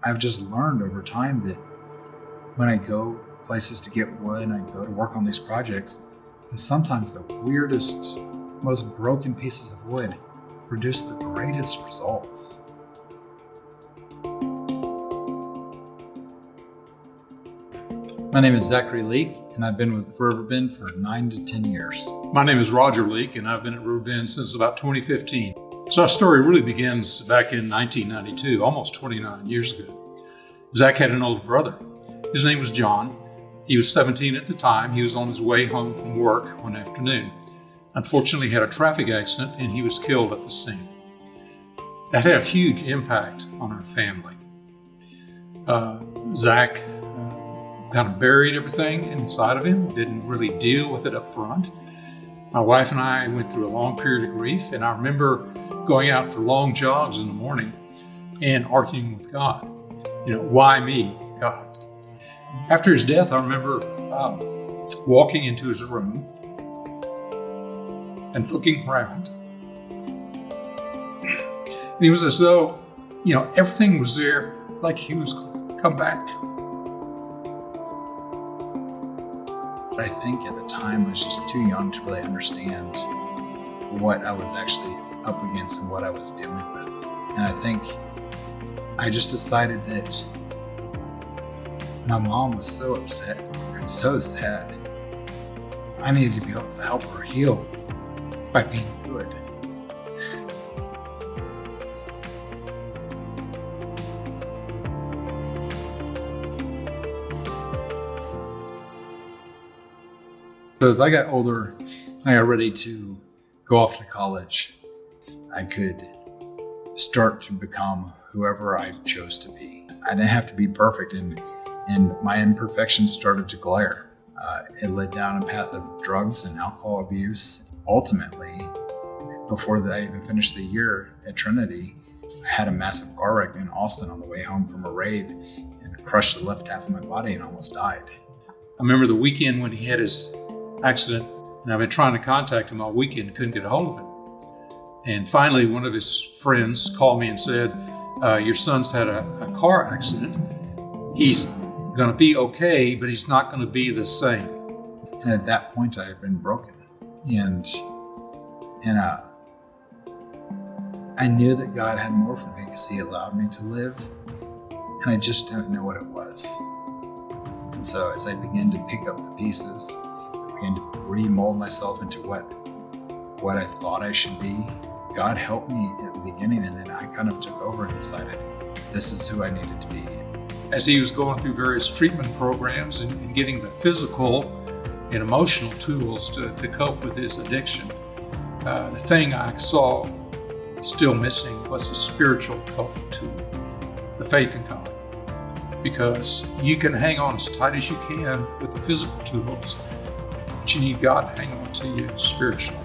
I've just learned over time that when I go places to get wood and I go to work on these projects, that sometimes the weirdest, most broken pieces of wood produce the greatest results. My name is Zach and Roger Lieck, and I've been with Riverbend for 9 to 10 years. My name is Roger Lieck, and I've been at Riverbend since about 2015. So our story really begins back in 1992, almost 29 years ago. Zach had an older brother. His name was John. He was 17 at the time. He was on his way home from work one afternoon. Unfortunately, he had a traffic accident, and he was killed at the scene. That had a huge impact on our family. Zach kind of buried everything inside of him, didn't really deal with it up front. My wife and I went through a long period of grief, and I remember going out for long jogs in the morning and arguing with God. Why me, God? After his death, I remember walking into his room and looking around. And it was as though, everything was there, like he was come back. But I think at the time I was just too young to really understand what I was actually up against and what I was dealing with. And I think I just decided that my mom was so upset and so sad. I needed to be able to help her heal by being good. So as I got older, I got ready to go off to college. I could start to become whoever I chose to be. I didn't have to be perfect, and my imperfections started to glare. It led down a path of drugs and alcohol abuse. Ultimately, before I even finished the year at Trinity, I had a massive car wreck in Austin on the way home from a rave and crushed the left half of my body and almost died. I remember the weekend when he had his accident, and I've been trying to contact him all weekend, couldn't get a hold of him. And finally, one of his friends called me and said, your son's had a car accident. He's going to be okay, but he's not going to be the same. And at that point, I had been broken. And I knew that God had more for me because he allowed me to live. And I just didn't know what it was. And so as I began to pick up the pieces, and to remold myself into what I thought I should be. God helped me at the beginning, and then I kind of took over and decided this is who I needed to be. As he was going through various treatment programs and getting the physical and emotional tools to cope with his addiction, the thing I saw still missing was the spiritual coping tool, the faith in God. Because you can hang on as tight as you can with the physical tools, but you need God to hang on to you spiritually.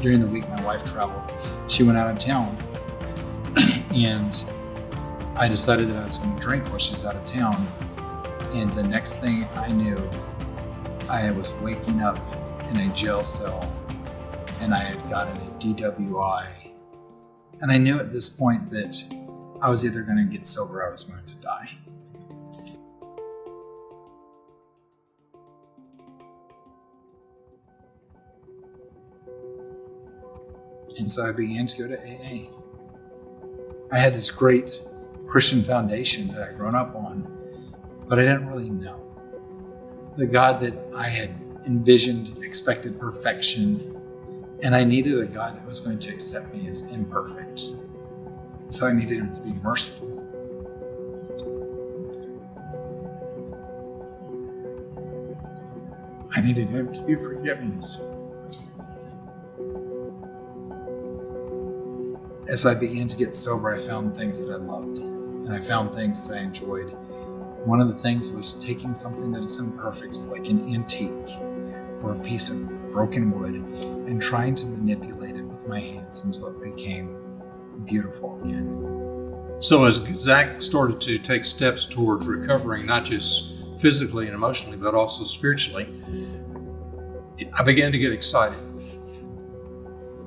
During the week, my wife traveled. She went out of town, and I decided that I was going to drink while she's out of town. And the next thing I knew, I was waking up in a jail cell, and I had gotten a DWI. And I knew at this point that I was either going to get sober or I was going to die. And so I began to go to AA. I had this great Christian foundation that I'd grown up on, but I didn't really know. The God that I had envisioned expected perfection, and I needed a God that was going to accept me as imperfect. So I needed him to be merciful. I needed him to be forgiving. As I began to get sober, I found things that I loved, and I found things that I enjoyed. One of the things was taking something that is imperfect, like an antique or a piece of broken wood, and trying to manipulate it with my hands until it became beautiful again. So as Zach started to take steps towards recovering, not just physically and emotionally, but also spiritually, I began to get excited.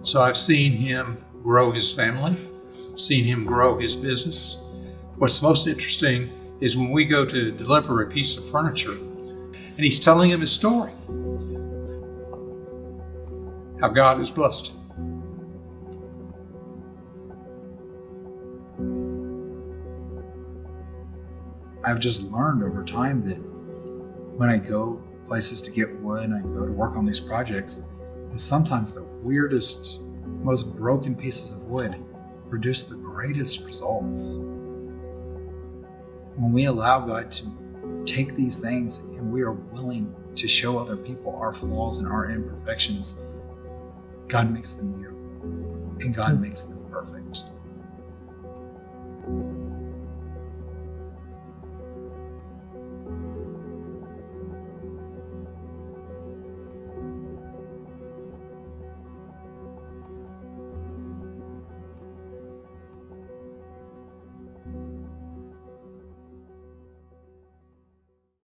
So I've seen him grow his family, seen him grow his business, What's most interesting is when we go to deliver a piece of furniture and he's telling him his story, how God has blessed him. I've just learned over time that when I go places to get wood and I go to work on these projects, that sometimes the weirdest, most broken pieces of wood produce the greatest results. When we allow God to take these things and we are willing to show other people our flaws and our imperfections, God makes them beautiful and God makes them perfect.